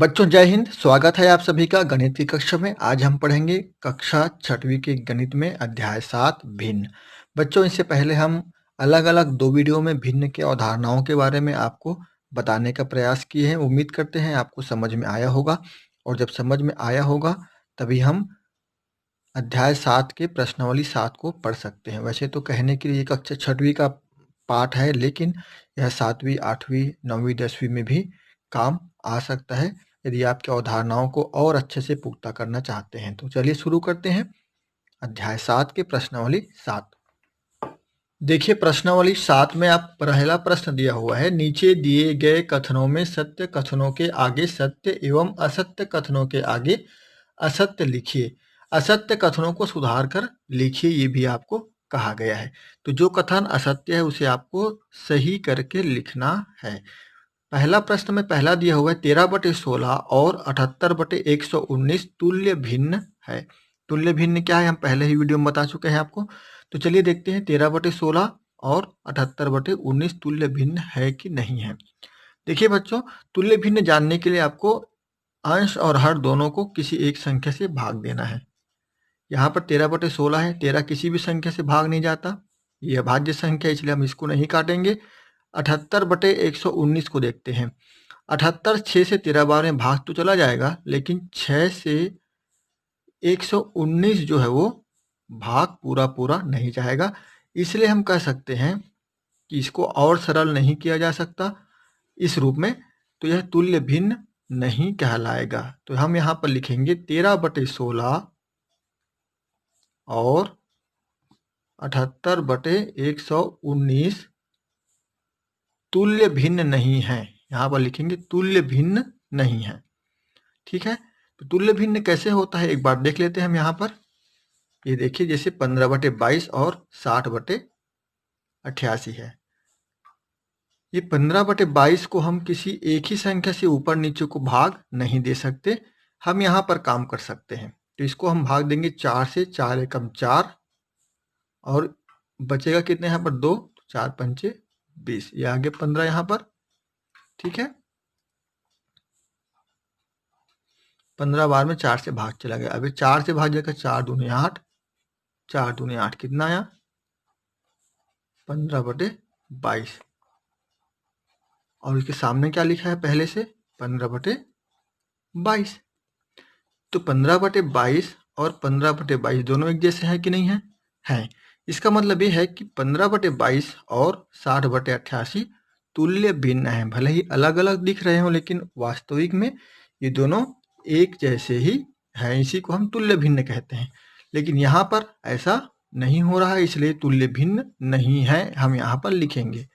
बच्चों जय हिंद। स्वागत है आप सभी का गणित की कक्षा में। आज हम पढ़ेंगे कक्षा 6वीं के गणित में अध्याय 7 भिन्न। बच्चों इससे पहले हम अलग अलग 2 वीडियो में भिन्न के अवधारणाओं के बारे में आपको बताने का प्रयास किए हैं। उम्मीद करते हैं आपको समझ में आया होगा, और जब समझ में आया होगा तभी हम अध्याय 7 के प्रश्नावली 7 को पढ़ सकते हैं। वैसे तो कहने के लिए ये कक्षा 6वीं का पाठ है, लेकिन यह 7वीं 8वीं 9वीं 10वीं में भी काम आ सकता है यदि आपकी अवधारणाओं को और अच्छे से पुख्ता करना चाहते हैं। तो चलिए शुरू करते हैं अध्याय 7 के प्रश्नावली 7। देखिए प्रश्नावली 7 में आप पहला प्रश्न दिया हुआ है, नीचे दिए गए कथनों में सत्य कथनों के आगे सत्य एवं असत्य कथनों के आगे असत्य लिखिए। असत्य कथनों को सुधार कर लिखिए, ये भी आपको कहा गया है। तो जो कथन असत्य है उसे आपको सही करके लिखना है। पहला प्रश्न में पहला दिया हुआ है 13/16 और 78/119 तुल्य भिन्न है। तुल्य भिन्न क्या है हम पहले ही वीडियो में बता चुके हैं आपको। तो चलिए देखते हैं 13/16 और 78/19 तुल्य भिन्न है कि नहीं है। देखिए बच्चों, तुल्य भिन्न जानने के लिए आपको अंश और हर दोनों को किसी एक संख्या से भाग देना है। यहाँ पर 13/16 है, 13 किसी भी संख्या से भाग नहीं जाता, ये अभाज्य संख्या है इसलिए हम इसको नहीं काटेंगे। 78/119 को देखते हैं। 78 6 से 13 बार में भाग तो चला जाएगा, लेकिन 6 से 119 जो है वो भाग पूरा नहीं जाएगा। इसलिए हम कह सकते हैं कि इसको और सरल नहीं किया जा सकता इस रूप में, तो यह तुल्य भिन्न नहीं कहलाएगा। तो हम यहाँ पर लिखेंगे 13/16 और 78/119 तुल्य भिन्न नहीं है। यहाँ पर लिखेंगे तुल्य भिन्न नहीं है। ठीक है, तो तुल्य भिन्न कैसे होता है एक बार देख लेते हैं हम यहाँ पर। ये देखिए जैसे 15/22 और 60/88 है। ये 15/22 को हम किसी एक ही संख्या से ऊपर नीचे को भाग नहीं दे सकते। हम यहाँ पर काम कर सकते हैं, तो इसको हम भाग देंगे 4 से, 4 एकम 4 और बचेगा कितने यहाँ पर 2, 4 पंचे 20, ये आगे 15 यहाँ पर। ठीक है, 15 बार में 4 से भाग चला गया। अभी 4 से भाग जाएगा 4 दूनी 8, 4 दूनी 8 कितना आया 15/22। और इसके सामने क्या लिखा है पहले से 15/22। तो 15/22 और 15/22 दोनों एक जैसे हैं कि नहीं है? हैं। इसका मतलब ये है कि 15/22 और 60/88 तुल्य भिन्न है। भले ही अलग अलग दिख रहे हो, लेकिन वास्तविक में ये दोनों एक जैसे ही हैं। इसी को हम तुल्य भिन्न कहते हैं। लेकिन यहाँ पर ऐसा नहीं हो रहा है, इसलिए तुल्य भिन्न नहीं है। हम यहाँ पर लिखेंगे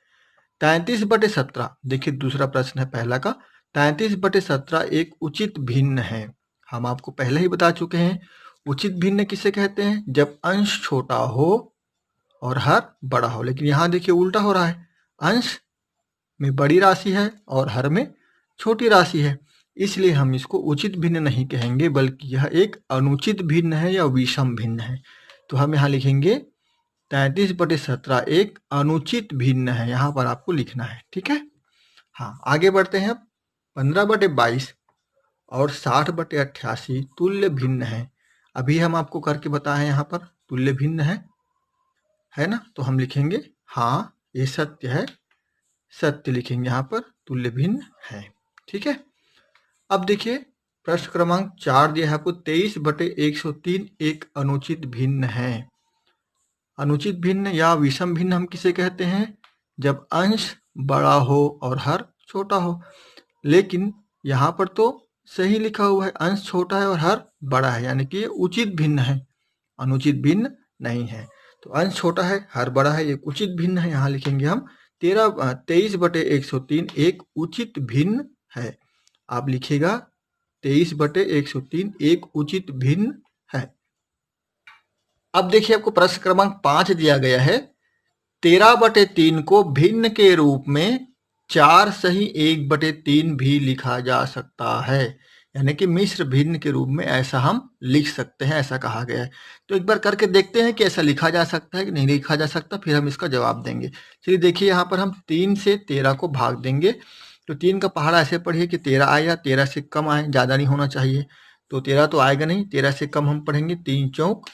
33/17। देखिए दूसरा प्रश्न है पहला का, 33/17 एक उचित भिन्न है। हम आपको पहले ही बता चुके हैं उचित भिन्न किसे कहते हैं, जब अंश छोटा हो और हर बड़ा हो। लेकिन यहाँ देखिए उल्टा हो रहा है, अंश में बड़ी राशि है और हर में छोटी राशि है, इसलिए हम इसको उचित भिन्न नहीं कहेंगे, बल्कि यह एक अनुचित भिन्न है या विषम भिन्न है। तो हम यहाँ लिखेंगे 33/17 एक अनुचित भिन्न है। यहाँ पर आपको लिखना है। ठीक है, हाँ आगे बढ़ते हैं। 15/22 और 60/88 तुल्य भिन्न है। अभी हम आपको करके बताएं यहाँ पर तुल्य भिन्न है ना। तो हम लिखेंगे हाँ ये सत्य है, सत्य लिखेंगे यहाँ पर, तुल्य भिन्न है। ठीक है, अब देखिए प्रश्न क्रमांक 4 दिया है आपको, 23/103 एक अनुचित भिन्न है। अनुचित भिन्न या विषम भिन्न हम किसे कहते हैं, जब अंश बड़ा हो और हर छोटा हो। लेकिन यहाँ पर तो सही लिखा हुआ है, अंश छोटा है और हर बड़ा है, यानी कि ये उचित भिन्न है, अनुचित भिन्न नहीं है। तो अंश छोटा है हर बड़ा है, ये उचित भिन्न है। यहाँ लिखेंगे हम 23/103 एक उचित भिन्न है। आप लिखिएगा 23/103 एक उचित भिन्न है। अब देखिए आपको प्रश्न क्रमांक 5 दिया गया है, 13/3 को भिन्न के रूप में 4 सही 1/3 भी लिखा जा सकता है, यानी कि मिश्र भिन्न के रूप में ऐसा हम लिख सकते हैं, ऐसा कहा गया है। तो एक बार करके देखते हैं कि ऐसा लिखा जा सकता है कि नहीं लिखा जा सकता, फिर हम इसका जवाब देंगे। चलिए देखिए यहाँ पर हम 3 से 13 को भाग देंगे। तो 3 का पहाड़ा ऐसे पढ़िए कि 13 आए या 13 से कम आए, ज़्यादा नहीं होना चाहिए। तो 13 तो आएगा नहीं, 13 से कम हम पढ़ेंगे। 3 चौक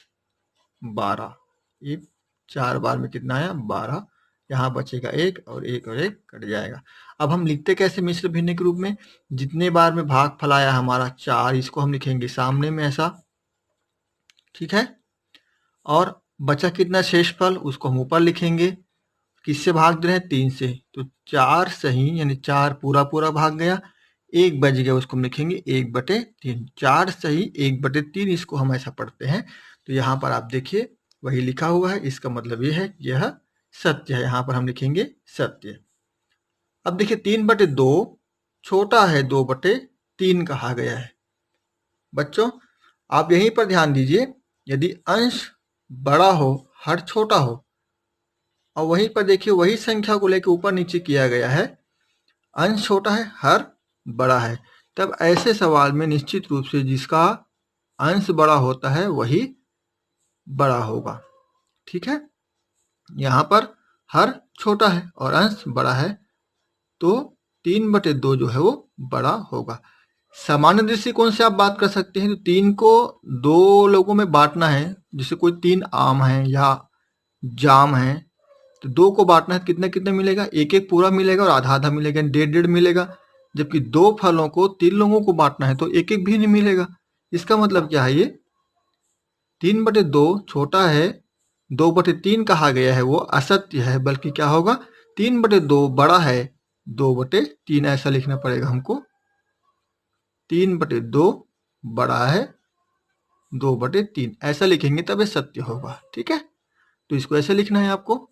12, ये 4 बार में कितना आया 12। यहाँ बचेगा 1 और 1 और 1 कट जाएगा। अब हम लिखते कैसे मिश्र भिन्न के रूप में, जितने बार में भागफल आया हमारा 4, इसको हम लिखेंगे सामने में ऐसा, ठीक है। और बचा कितना शेषफल, उसको हम ऊपर लिखेंगे। किससे भाग रहे हैं, 3 से, तो 4 सही यानी 4 पूरा पूरा भाग गया, 1 बच गया, उसको हम लिखेंगे 1/3। 4 सही 1/3, इसको हम ऐसा पढ़ते हैं। तो यहाँ पर आप देखिए वही लिखा हुआ है, इसका मतलब ये है कि यह सत्य है, यहाँ पर हम लिखेंगे सत्य। अब देखिए 3/2 छोटा है 2/3 कहा गया है। बच्चों आप यहीं पर ध्यान दीजिए, यदि अंश बड़ा हो हर छोटा हो, और वहीं पर देखिए वही संख्या को लेकर ऊपर नीचे किया गया है, अंश छोटा है हर बड़ा है, तब ऐसे सवाल में निश्चित रूप से जिसका अंश बड़ा होता है वही बड़ा होगा, ठीक है। यहाँ पर हर छोटा है और अंश बड़ा है, तो 3/2 जो है वो बड़ा होगा। सामान्य दृष्टिकोण से आप बात कर सकते हैं, तो 3 को 2 लोगों में बांटना है, जैसे कोई 3 आम है या जाम है, तो 2 को बांटना है, कितने कितने मिलेगा, 1-1 पूरा मिलेगा और आधा आधा मिलेगा, 1.5-1.5 मिलेगा। जबकि 2 फलों को 3 लोगों को बांटना है तो 1-1 भी नहीं मिलेगा। इसका मतलब क्या है, ये 3/2 छोटा है, 2/3 कहा गया है वो असत्य है, बल्कि क्या होगा 3/2 बड़ा है 2/3, ऐसा लिखना पड़ेगा हमको। 3/2 बड़ा है 2/3, ऐसा लिखेंगे तब ये सत्य होगा, ठीक है। तो इसको ऐसे लिखना है आपको।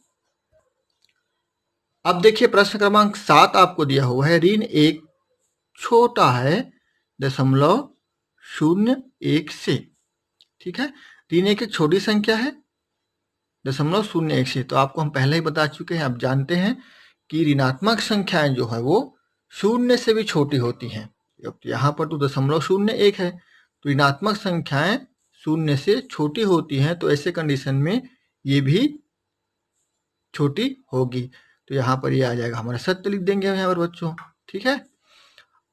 अब देखिए प्रश्न क्रमांक 7 आपको दिया हुआ है, ऋण 1 छोटा है 0.01 से, ठीक है। ऋण 1 एक छोटी संख्या है 0.01 से, तो आपको हम पहले ही बता चुके हैं, आप जानते हैं कि ऋणात्मक संख्याएं जो है वो 0 से भी छोटी होती हैं। यहाँ पर तो 0.01 है, तो ऋणात्मक संख्याएं 0 से छोटी होती हैं, तो ऐसे कंडीशन में ये भी छोटी होगी। तो यहाँ पर ये आ जाएगा हमारा सत्य, लिख देंगे हम यहाँ पर बच्चों, ठीक है।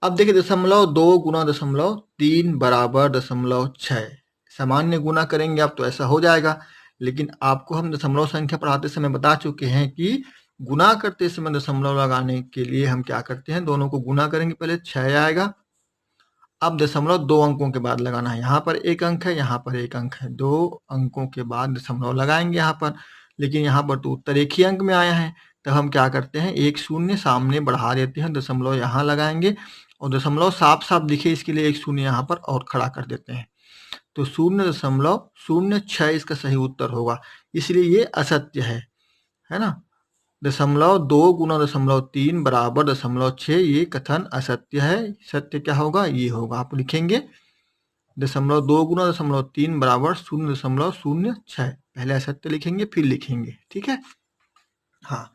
अब देखिए 0.2 गुना 0.3 बराबर 0.6, सामान्य गुना करेंगे आप तो ऐसा हो जाएगा, लेकिन आपको हम दशमलव संख्या पढ़ाते समय बता चुके हैं कि गुना करते समय दशमलव लगाने के लिए हम क्या करते हैं, दोनों को गुना करेंगे, पहले 6 आएगा। अब 2 अंकों के बाद लगाना है, यहाँ पर 1 अंक है, यहाँ पर 1 अंक है, 2 अंकों के बाद दशमलव लगाएंगे यहाँ पर, लेकिन यहाँ पर तो उत्तर एक ही अंक में आया है, तब हम क्या करते हैं, 1 0 सामने बढ़ा देते हैं, दशमलव यहाँ लगाएंगे, और दशमलव साफ साफ दिखे इसके लिए 1 0 यहाँ पर और खड़ा कर देते हैं, तो 0.06 इसका सही उत्तर होगा, इसलिए ये असत्य है ना। 0.2 गुना 0.3 बराबर 0.6, ये कथन असत्य है, सत्य क्या होगा, ये होगा, आप लिखेंगे 0.2 गुना 0.3 बराबर 0.06, पहले असत्य लिखेंगे फिर लिखेंगे, ठीक है। हाँ,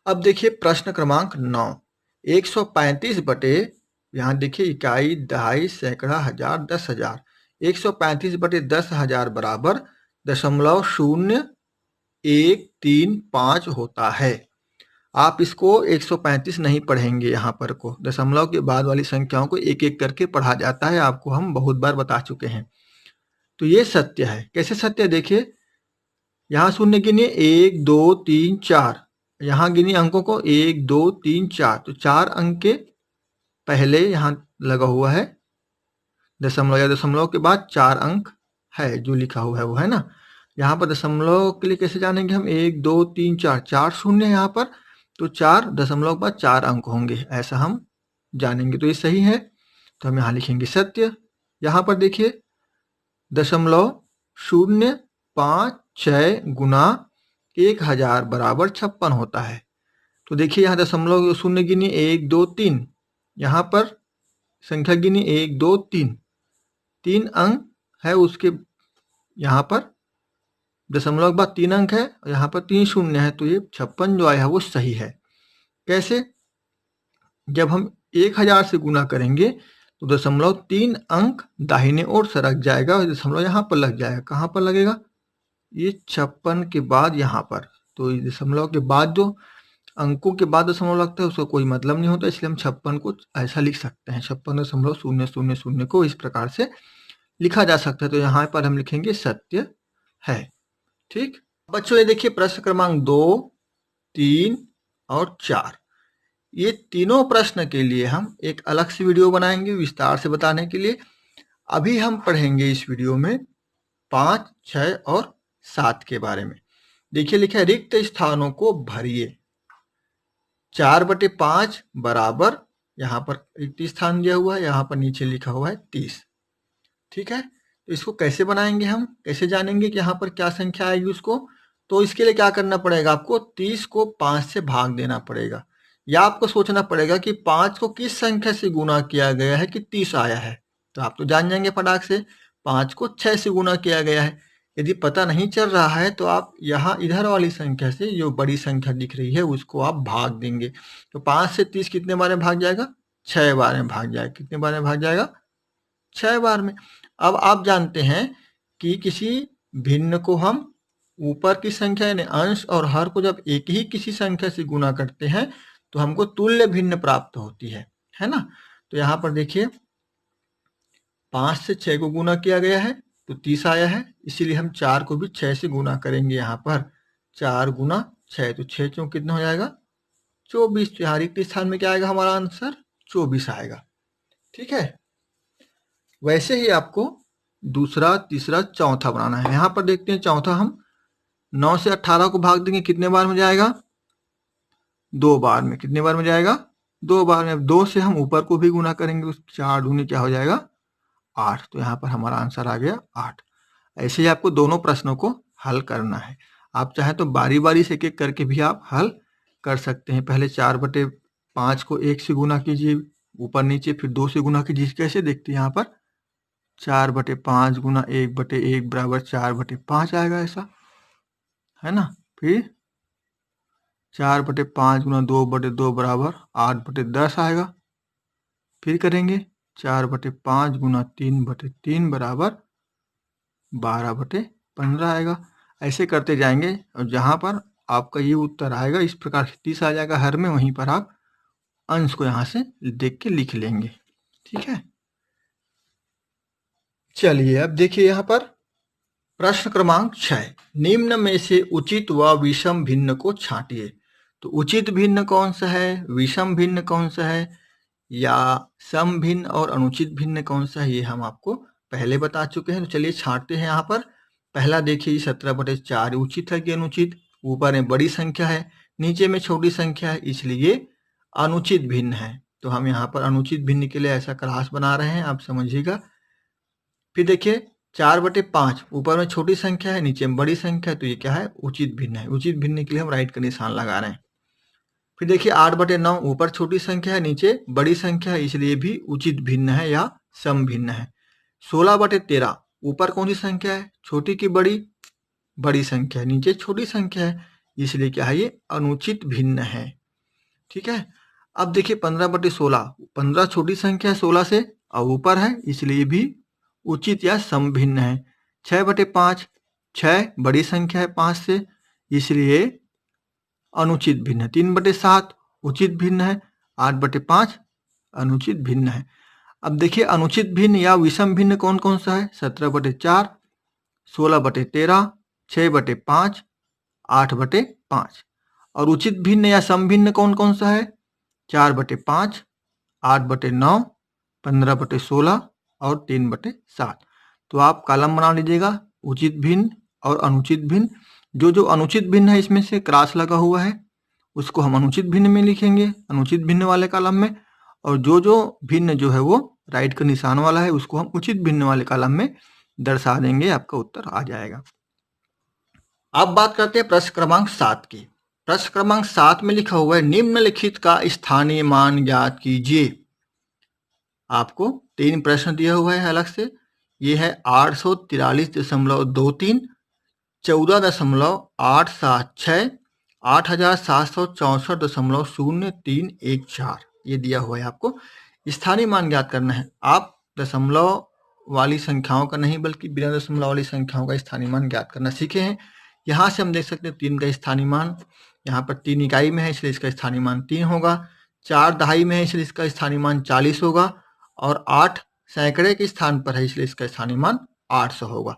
अब देखिए प्रश्न क्रमांक 9, 135 बटे, यहाँ देखिए इकाई, दहाई, सैकड़ा, हजार, 10,000, 135 बटे 10,000 बराबर 0.0135 होता है। आप इसको 135 नहीं पढ़ेंगे, यहाँ पर को दशमलव के बाद वाली संख्याओं को एक एक करके पढ़ा जाता है, आपको हम बहुत बार बता चुके हैं। तो ये सत्य है, कैसे सत्य है, देखिए यहाँ शून्य गिनिए 1 2 3 4, यहाँ गिनिए अंकों को 1 2 3 4, तो 4 अंक के पहले यहाँ लगा हुआ है दशमलव, या दशमलव के बाद 4 अंक है जो लिखा हुआ है वो, है ना। यहाँ पर दशमलव के लिए कैसे जानेंगे हम, 1 2 3 4, 4 शून्य यहाँ पर, तो 4 दशमलव के बाद 4 अंक होंगे, ऐसा हम जानेंगे, तो ये सही है, तो हम यहाँ लिखेंगे सत्य। यहाँ पर देखिए 0.056 गुना 1000 बराबर 56 होता है, तो देखिए यहाँ दशमलव शून्य गिनी 1 2 3, यहाँ पर संख्या गिनी 1 2 3, 3 अंक है, उसके यहाँ पर दशमलव के बाद 3 अंक है, और यहाँ पर 3 शून्य है, तो ये 56 जो आया है वो सही है। कैसे, जब हम 1000 से गुना करेंगे तो 0.3 अंक दाहिने ओर सरक जाएगा और दशमलव यहाँ पर लग जाएगा, कहाँ पर लगेगा, ये 56 के बाद यहाँ पर, तो दशमलव के बाद जो अंकों के बाद दशमलव लगता है उसका कोई मतलब नहीं होता, इसलिए हम 56 को ऐसा लिख सकते हैं, 56.000 को इस प्रकार से लिखा जा सकता है। तो यहाँ पर हम लिखेंगे सत्य है। ठीक बच्चों, ये देखिए प्रश्न क्रमांक 2, 3 और 4, ये तीनों प्रश्न के लिए हम एक अलग से वीडियो बनाएंगे विस्तार से बताने के लिए। अभी हम पढ़ेंगे इस वीडियो में 5, 6 और 7 के बारे में। देखिए लिखा है रिक्त स्थानों को भरिए। 4/5 बराबर, यहाँ पर रिक्त स्थान दिया हुआ है, यहाँ पर नीचे लिखा हुआ है 30। ठीक है, तो इसको कैसे बनाएंगे, हम कैसे जानेंगे कि यहाँ पर क्या संख्या आएगी उसको। तो इसके लिए क्या करना पड़ेगा, आपको 30 को 5 से भाग देना पड़ेगा, या आपको सोचना पड़ेगा कि 5 को किस संख्या से गुना किया गया है कि 30 आया है। तो आप तो जान जाएंगे फटाक से, 5 को 6 से गुना किया गया है। यदि पता नहीं चल रहा है तो आप यहाँ इधर वाली संख्या से जो बड़ी संख्या दिख रही है उसको आप भाग देंगे। तो 5 से 30 कितने बार में भाग जाएगा, 6 बार में भाग जाएगा। कितने बार में भाग जाएगा, 6 बार में। अब आप जानते हैं कि किसी भिन्न को हम ऊपर की संख्या यानी अंश और हर को जब एक ही किसी संख्या से गुना करते हैं तो हमको तुल्य भिन्न प्राप्त होती है ना। तो यहाँ पर देखिए 5 से 6 को गुना किया गया है तो 30 आया है, इसीलिए हम 4 को भी 6 से गुना करेंगे। यहाँ पर 4 गुना 6, तो 6 चौक कितना हो जाएगा, 24। तो यहाँ रिक्त स्थान में क्या आएगा, हमारा आंसर 24 आएगा। ठीक है, वैसे ही आपको दूसरा, तीसरा, चौथा बनाना है। यहाँ पर देखते हैं चौथा, हम 9 से 18 को भाग देंगे, कितने बार में जाएगा, 2 बार में। कितने बार में जाएगा, 2 बार में। 2 से हम ऊपर को भी गुना करेंगे, उस 4 दूनी क्या हो जाएगा, 8। तो यहाँ पर हमारा आंसर आ गया 8। ऐसे ही आपको दोनों प्रश्नों को हल करना है। आप चाहे तो बारी बारी से एक एक करके भी आप हल कर सकते हैं। पहले 4/5 को 1 से गुना कीजिए ऊपर नीचे, फिर 2 से गुना कीजिए। कैसे देखते हैं, यहाँ पर 4/5 गुना 1/1 बराबर 4/5 आएगा, ऐसा है ना। फिर 4/5 गुना 2/2 बराबर 8/10 आएगा। फिर करेंगे 4/5 गुना 3/3 बराबर 12/15 आएगा। ऐसे करते जाएंगे और जहाँ पर आपका ये उत्तर आएगा इस प्रकार से 30 आ जाएगा हर में, वहीं पर आप अंश को यहाँ से देख के लिख लेंगे। ठीक है, चलिए अब देखिए यहाँ पर प्रश्न क्रमांक 6, निम्न में से उचित व विषम भिन्न को छांटिए। तो उचित भिन्न कौन सा है, विषम भिन्न कौन सा है, या सम भिन्न और अनुचित भिन्न कौन सा है, ये हम आपको पहले बता चुके हैं। तो चलिए छांटते हैं। यहाँ पर पहला देखिए 17/4 उचित है कि अनुचित। ऊपर में बड़ी संख्या है, नीचे में छोटी संख्या है, इसलिए अनुचित भिन्न है। तो हम यहाँ पर अनुचित भिन्न के लिए ऐसा क्लास बना रहे हैं, आप समझिएगा। फिर देखिए 4/5 ऊपर में छोटी संख्या है, नीचे में बड़ी संख्या है, तो ये क्या है, उचित भिन्न है। उचित भिन्न के लिए हम राइट का निशान लगा रहे हैं। फिर देखिए 8/9 ऊपर छोटी संख्या है, नीचे बड़ी संख्या है, इसलिए भी उचित भिन्न है या सम भिन्न है। 16/13 ऊपर कौन सी संख्या है, छोटी की बड़ी, बड़ी संख्या है, नीचे छोटी संख्या है, इसलिए क्या है, ये अनुचित भिन्न है। ठीक है, अब देखिए 15/16 15 छोटी संख्या है 16 से और ऊपर है, इसलिए भी उचित या सम भिन्न है। 6/5 6 बड़ी संख्या है 5 से, इसलिए अनुचित भिन्न है। 3/7 उचित भिन्न है, 8/5 अनुचित भिन्न है। अब देखिए अनुचित भिन्न या विषम भिन्न कौन कौन सा है, 17/4 16/13 6/5 8/5। और उचित भिन्न या सम भिन्न कौन कौन सा है, 4/5 8/9 15/16 और 3/7। तो आप कॉलम बना लीजिएगा, उचित भिन्न और अनुचित भिन्न। जो अनुचित भिन्न है इसमें से क्रॉस लगा हुआ है उसको हम अनुचित भिन्न में लिखेंगे, अनुचित भिन्न वाले कॉलम में। और जो भिन्न जो है वो राइट का निशान वाला है उसको हम उचित भिन्न वाले कॉलम में दर्शा देंगे, आपका उत्तर आ जाएगा। अब बात करते हैं प्रश्न क्रमांक 7 की। प्रश्न क्रमांक 7 में लिखा हुआ है निम्नलिखित का स्थानीय मान ज्ञात कीजिए। आपको 3 प्रश्न दिया हुआ है अलग से। ये है 843.23, 14.876, 8764.0314, ये दिया हुआ है। आपको स्थानीय मान ज्ञात करना है। आप दशमलव वाली संख्याओं का नहीं बल्कि बिना दशमलव वाली संख्याओं का स्थानीय मान ज्ञात करना सीखे हैं। यहाँ से हम देख सकते हैं 3 का स्थानीय मान, यहाँ पर 3 इकाई में है इसलिए इसका स्थानीय मान 3 होगा, 4 दहाई में है इसलिए इसका स्थानीय मान 40 होगा और 8 सैकड़े के स्थान पर है इसलिए इसका स्थानीय मान 800 होगा।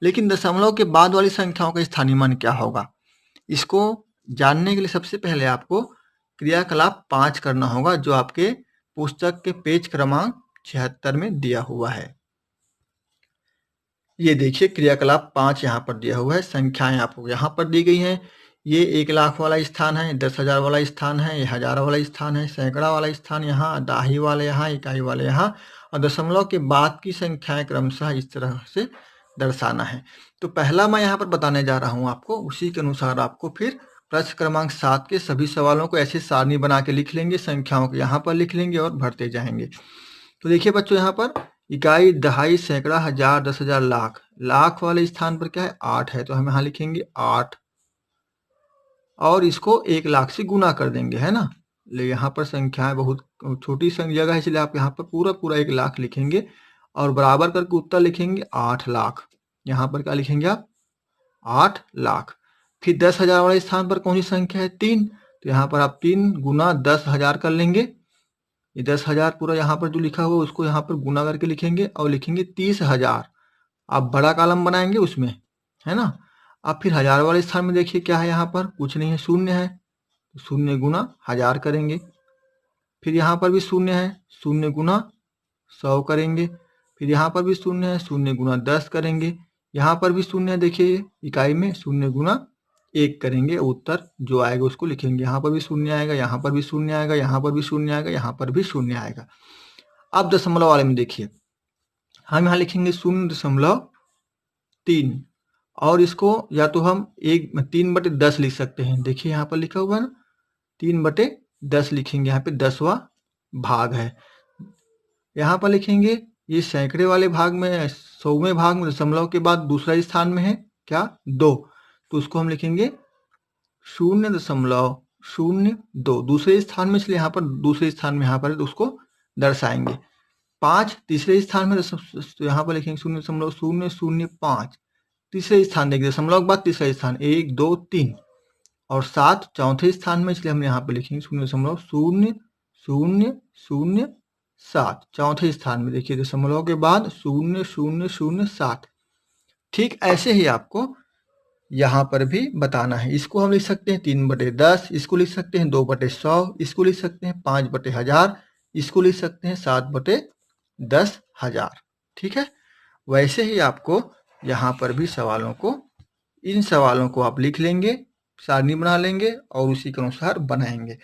लेकिन दशमलव के बाद वाली संख्याओं का स्थानीय मान क्या होगा, इसको जानने के लिए सबसे पहले आपको क्रियाकलाप 5 करना होगा जो आपके पुस्तक के पेज क्रमांक 76 में दिया हुआ है। ये देखिए क्रियाकलाप 5 यहाँ पर दिया हुआ है, संख्याएं आपको यहाँ पर दी गई हैं। ये 1 लाख वाला स्थान है, 10,000 वाला स्थान है, ये 1000 वाला स्थान है, सैकड़ा वाला स्थान यहाँ, दहाई वाले यहाँ, इकाई वाले यहाँ और दशमलव के बाद की संख्याएं क्रमशः इस तरह से दर्शाना है। तो पहला मैं यहाँ पर बताने जा रहा हूँ आपको, उसी के अनुसार आपको फिर प्रश्न क्रमांक 7 के सभी सवालों को ऐसे सारणी बना के लिख लेंगे, संख्याओं को यहाँ पर लिख लेंगे और भरते जाएंगे। तो देखिए बच्चों यहाँ पर इकाई, दहाई, सैकड़ा, 1000, 10,000, लाख। लाख वाले स्थान पर क्या है 8 है तो हम यहाँ लिखेंगे 8 और इसको 1 लाख से गुना कर देंगे, है ना। ले यहाँ पर संख्याएं बहुत छोटी जगह है इसलिए आप यहाँ पर पूरा 1 लाख लिखेंगे और बराबर करके उत्तर लिखेंगे 8 लाख। यहाँ पर क्या लिखेंगे आप 8 लाख। फिर 10,000 वाले स्थान पर कौन सी संख्या है 3, तो यहाँ पर आप 3 गुना 10,000 कर लेंगे। ये 10,000 पूरा यहाँ पर जो लिखा हुआ उसको यहाँ पर गुना करके लिखेंगे और लिखेंगे 30,000। आप बड़ा कॉलम बनाएंगे उसमें, है ना। अब फिर 1000 वाले स्थान में देखिए क्या है, यहाँ पर कुछ नहीं है, शून्य है, तो शून्य गुना 1000 करेंगे। फिर यहाँ पर भी शून्य है, शून्य गुना 100 करेंगे। फिर यहाँ पर भी शून्य है, शून्य गुना 10 करेंगे। यहाँ पर भी शून्य है, देखिए इकाई में शून्य गुना 1 करेंगे, उत्तर जो आएगा उसको लिखेंगे। यहाँ पर भी शून्य आएगा, यहाँ पर भी शून्य आएगा, यहाँ पर भी शून्य आएगा, यहाँ पर भी शून्य आएगा। अब दशमलव वाले में देखिए हम यहाँ लिखेंगे 0.3 और इसको या तो हम 3/10 लिख सकते हैं। देखिए यहाँ पर लिखा हुआ है ना 3/10 लिखेंगे, यहाँ पे 10वां भाग है। यहाँ पर लिखेंगे ये सैकड़े वाले भाग में 100वें भाग में दशमलव के बाद दूसरा स्थान में है क्या 2, तो उसको हम लिखेंगे 0.02 दूसरे स्थान में, इसलिए यहाँ पर दूसरे स्थान में यहाँ पर तो उसको दर्शाएंगे। 5 तीसरे स्थान में तो यहाँ पर लिखेंगे 0.005 तीसरे स्थान, देखिए दशमलव के बाद तीसरा स्थान 1 2 3 और 7 चौथे स्थान में, इसलिए हम यहाँ पर लिखेंगे 0.0007 चौथे स्थान में। देखिए दशमलव के बाद 0.007। ठीक ऐसे ही आपको यहाँ पर भी बताना है। इसको हम लिख सकते हैं 3/10, इसको लिख सकते हैं 2/100, इसको लिख सकते हैं 5/1000, इसको लिख सकते हैं 7/10,000। ठीक है, वैसे ही आपको यहाँ पर भी इन सवालों को आप लिख लेंगे, सारणी बना लेंगे और उसी के अनुसार बनाएंगे।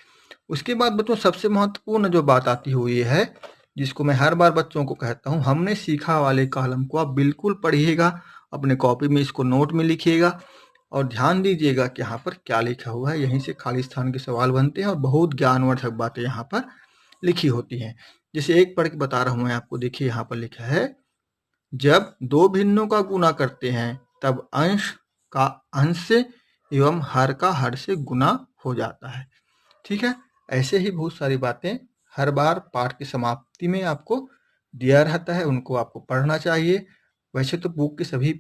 उसके बाद बच्चों सबसे महत्वपूर्ण जो बात आती हुई है, जिसको मैं हर बार बच्चों को कहता हूँ, हमने सीखा वाले कॉलम को आप बिल्कुल पढ़िएगा, अपने कॉपी में इसको नोट में लिखिएगा और ध्यान दीजिएगा कि यहाँ पर क्या लिखा हुआ है। यहीं से खाली स्थान के सवाल बनते हैं और बहुत ज्ञानवर्धक बातें यहाँ पर लिखी होती हैं। जैसे एक पढ़ के बता रहा हूँ मैं आपको, देखिए यहाँ पर लिखा है जब दो भिन्नों का गुना करते हैं तब अंश का अंश से एवं हर का हर से गुना हो जाता है। ठीक है, ऐसे ही बहुत सारी बातें हर बार पाठ की समाप्ति में आपको दिया रहता है, उनको आपको पढ़ना चाहिए। वैसे तो बुक के सभी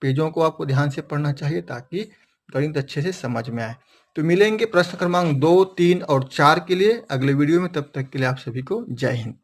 पेजों को आपको ध्यान से पढ़ना चाहिए ताकि गणित अच्छे से समझ में आए। तो मिलेंगे प्रश्न क्रमांक 2, 3 और 4 के लिए अगले वीडियो में, तब तक के लिए आप सभी को जय हिंद।